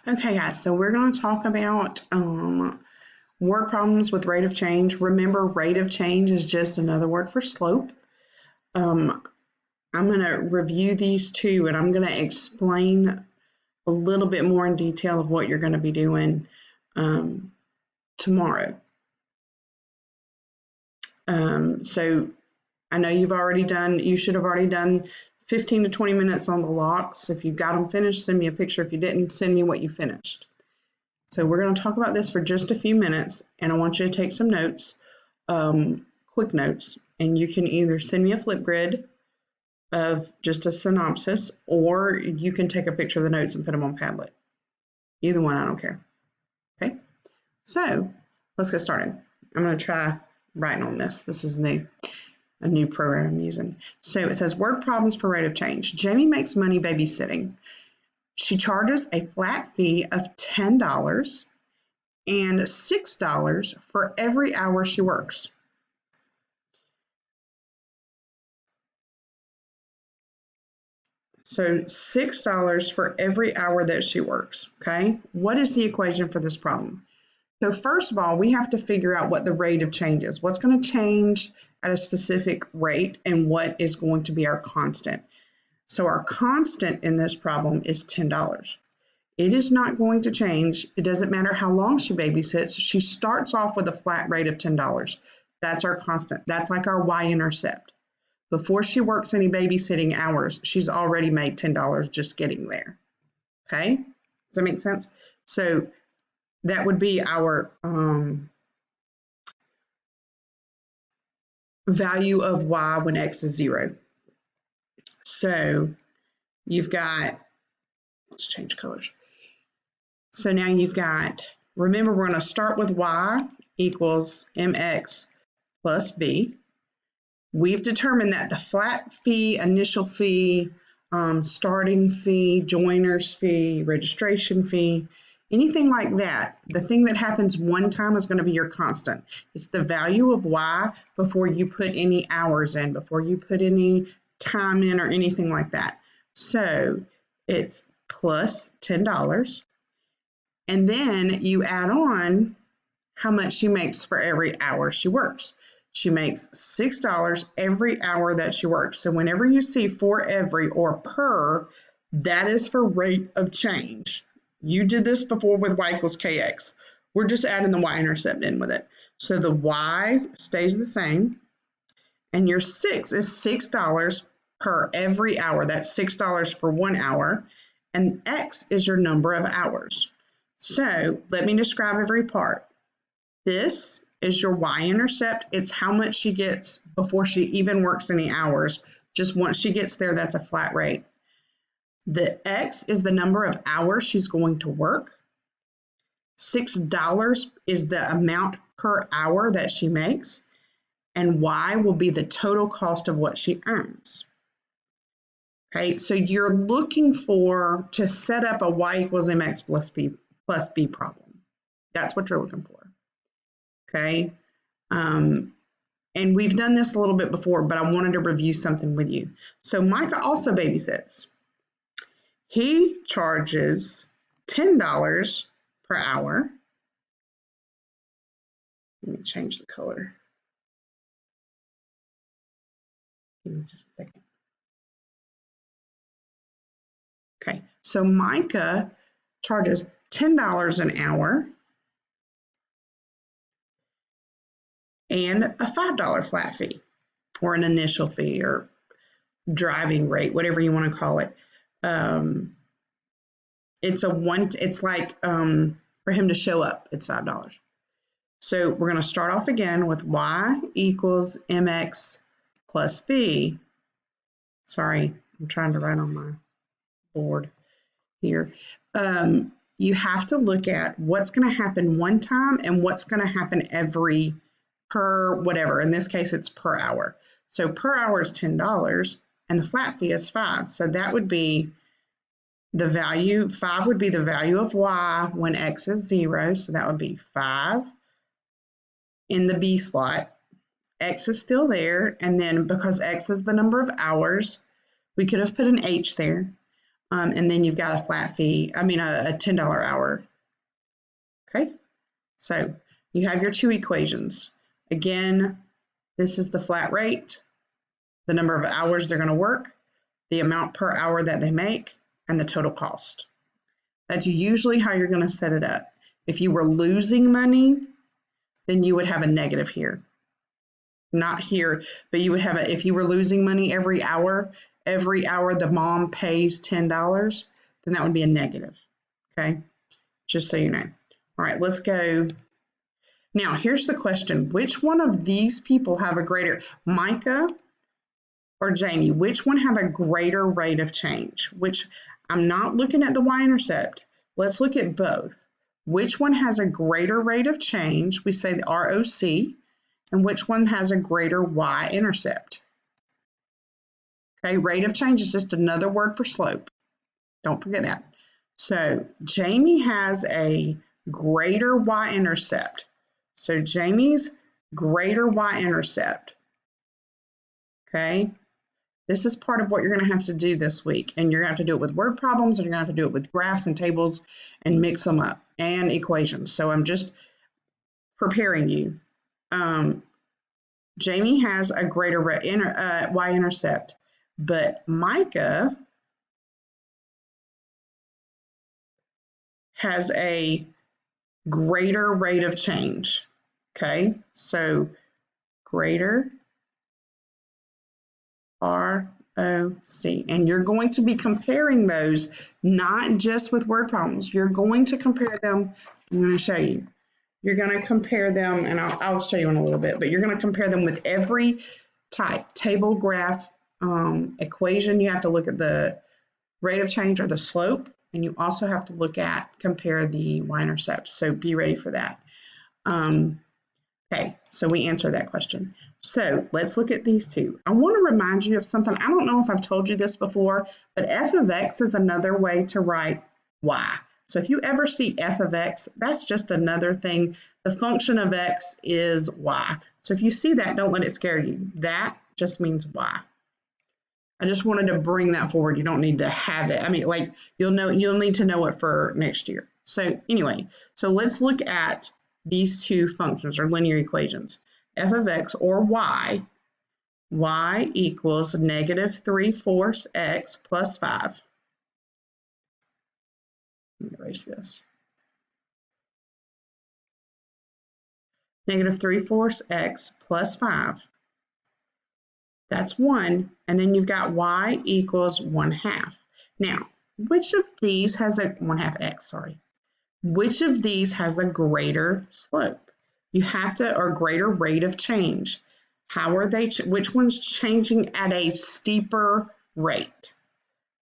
Okay, guys, so we're going to talk about word problems with rate of change. Remember, rate of change is just another word for slope. I'm going to review these two, and I'm going to explain a little bit more in detail of what you're going to be doing tomorrow. So I know you should have already done 15 to 20 minutes on the locks. If you got them finished, send me a picture. If you didn't, send me what you finished. So we're going to talk about this for just a few minutes, and I want you to take some notes, quick notes, and you can either send me a Flipgrid of just a synopsis, or you can take a picture of the notes and put them on Padlet. Either one, I don't care. Okay, so let's get started. I'm going to try writing on this. This is a new program I'm using. So it says word problems for rate of change. Jamie makes money babysitting. She charges a flat fee of $10 and $6 for every hour she works. So $6 for every hour that she works, okay? What is the equation for this problem? So first of all, we have to figure out what the rate of change is. What's going to change at a specific rate and what is going to be our constant. So our constant in this problem is $10. It is not going to change. It doesn't matter how long she babysits. She starts off with a flat rate of $10. That's our constant. That's like our y-intercept. Before she works any babysitting hours, she's already made $10 just getting there. Okay? Does that make sense? So that would be our value of y when x is 0. So you've got, let's change colors. So now you've got, remember we're going to start with y equals mx plus b. We've determined that the flat fee, initial fee, starting fee, joiner's fee, registration fee, anything like that, the thing that happens one time is going to be your constant. It's the value of y before you put any hours in, before you put any time in or anything like that. So it's plus $10. And then you add on how much she makes for every hour she works. She makes $6 every hour that she works. So whenever you see for every or per, that is for rate of change. You did this before with y equals kx. We're just adding the y-intercept in with it. So the y stays the same, and your 6 is $6 per every hour. That's $6 for 1 hour, and x is your number of hours. So let me describe every part. This is your y-intercept. It's how much she gets before she even works any hours. Just once she gets there, that's a flat rate. The x is the number of hours she's going to work. $6 is the amount per hour that she makes. And y will be the total cost of what she earns. Okay, so you're looking to set up a y equals mx plus b problem. That's what you're looking for. Okay, and we've done this a little bit before, but I wanted to review something with you. So Micah also babysits. He charges $10 per hour. Let me change the color. Give me just a second. Okay, so Micah charges $10 an hour and a $5 flat fee, or an initial fee, or driving rate, whatever you want to call it. It's like for him to show up, it's $5. So we're going to start off again with y equals mx plus b. Sorry, I'm trying to write on my board here. You have to look at what's going to happen one time and what's going to happen per whatever. In this case, it's per hour. So per hour is $10 and the flat fee is $5. So that would be the value, 5 would be the value of y when x is 0. So that would be 5 in the B slot. X is still there. And then because x is the number of hours, we could have put an H there. and then you've got a flat fee, a $10 hour. Okay, so you have your two equations. Again, this is the flat rate, the number of hours they're going to work, the amount per hour that they make, and the total cost. That's usually how you're going to set it up. If you were losing money, then you would have a negative here. Not here, but you would have if you were losing money every hour the mom pays $10, then that would be a negative. Okay, just so you know. All right, let's go. Now, here's the question. Which one of these people have a greater, Micah or Jamie, which one have a greater rate of change? Which, I'm not looking at the y-intercept. Let's look at both. Which one has a greater rate of change? We say the ROC. And which one has a greater y-intercept? Okay, rate of change is just another word for slope. Don't forget that. So Jamie has a greater y-intercept. So Jamie's greater y-intercept. Okay, this is part of what you're going to have to do this week. And you're going to have to do it with word problems, and you're going to have to do it with graphs and tables and mix them up, and equations. So I'm just preparing you. Jamie has a greater y-intercept, but Micah has a greater rate of change. Okay, so greater ROC, and you're going to be comparing those not just with word problems. You're going to compare them. I'm going to show you. You're going to compare them, and I'll show you in a little bit, but you're going to compare them with every type, table, graph, equation. You have to look at the rate of change or the slope, and you also have to compare the y-intercepts. So be ready for that. Okay, so we answered that question. So let's look at these two. I want to remind you of something. I don't know if I've told you this before, but f of x is another way to write y. So if you ever see f of x, that's just another thing. The function of x is y. So if you see that, don't let it scare you. That just means y. I just wanted to bring that forward. You don't need to have it. I mean, like, you'll need to know it for next year. So anyway, so let's look at these two functions or linear equations. F of x or y equals negative 3/4 x plus 5. Let me erase this. Negative 3/4 x plus 5. That's 1. And then you've got y equals 1/2. Now, which of these has a 1/2 x, sorry. Which of these has a greater slope? You have to, or greater rate of change. How are they, which one's changing at a steeper rate?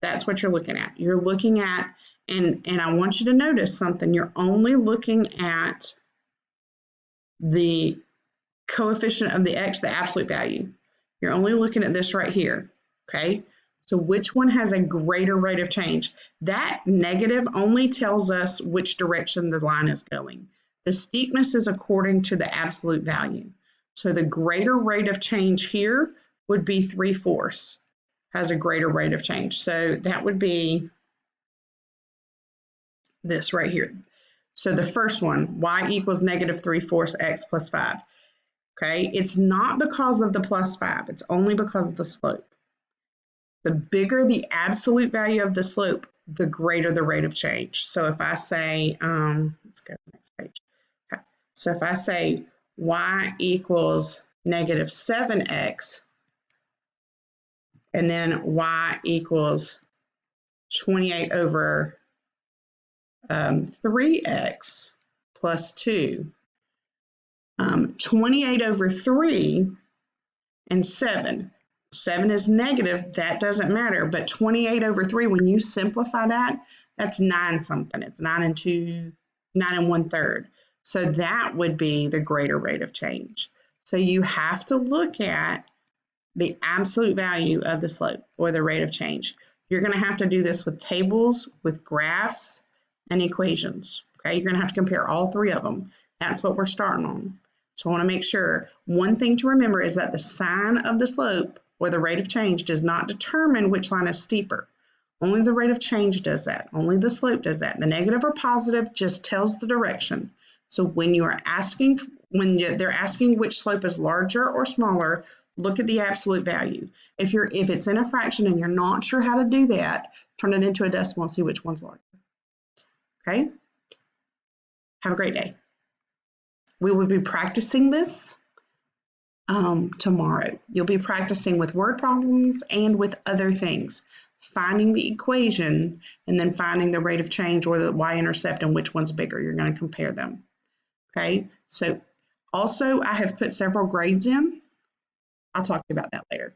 That's what you're looking at. You're looking at, and I want you to notice something. You're only looking at the coefficient of the x, the absolute value. You're only looking at this right here, okay? So which one has a greater rate of change? That negative only tells us which direction the line is going. The steepness is according to the absolute value. So the greater rate of change here would be 3/4, has a greater rate of change. So that would be this right here. So the first one, y equals negative 3/4 x plus 5. Okay, it's not because of the plus 5, it's only because of the slope. The bigger the absolute value of the slope, the greater the rate of change. So if I say, let's go to the next page. Okay. So if I say y equals negative 7x, and then y equals 28 over 3x plus 2, 28 over 3 and 7. 7 is negative, that doesn't matter, but 28 over 3, when you simplify that, that's 9 something. It's 9 and 1/3. So that would be the greater rate of change. So you have to look at the absolute value of the slope or the rate of change. You're going to have to do this with tables, with graphs, and equations. Okay, you're going to have to compare all three of them. That's what we're starting on. So I want to make sure, one thing to remember is that the sign of the slope or the rate of change does not determine which line is steeper. Only the rate of change does that. Only the slope does that. The negative or positive just tells the direction. So when you are asking, they're asking which slope is larger or smaller, look at the absolute value. If it's in a fraction and you're not sure how to do that, turn it into a decimal and see which one's larger. Okay? Have a great day. We will be practicing this tomorrow. You'll be practicing with word problems and with other things. Finding the equation and then finding the rate of change or the y-intercept and which one's bigger. You're going to compare them. Okay, so also I have put several grades in. I'll talk to you about that later.